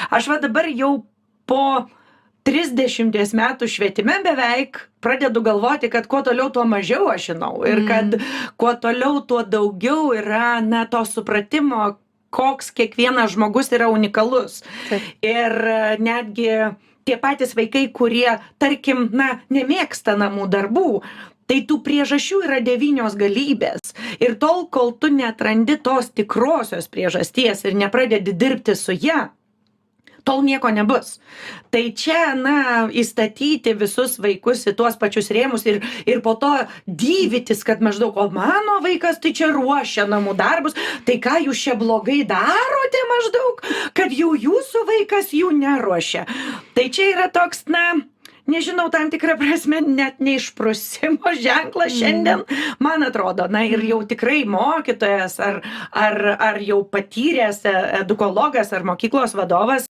Aš va dabar jau po 30 metų švietime beveik pradedu galvoti, kad kuo toliau, tuo mažiau aš žinau. Ir kad kuo toliau, tuo daugiau yra to supratimo, koks kiekvienas žmogus yra unikalus. Taip. Ir netgi tie patys vaikai, kurie, tarkim, nemėgsta namų darbų, tai tų priežasčių yra 9 galybės. Ir tol, kol tu neatrandi tos tikrosios priežasties ir nepradedi dirbti su ja, tol nieko nebus. Tai čia, įstatyti visus vaikus į tuos pačius rėmus ir po to dyvytis, kad maždaug, o mano vaikas tai čia ruošia namų darbus, tai ką jūs čia blogai darote maždaug, kad jau jūsų vaikas jų neruošia. Tai čia yra toks, nežinau, tam tikrą prasme net neišprusimo ženklas šiandien, man atrodo, ir jau tikrai mokytojas ar jau patyręs edukologas ar mokyklos vadovas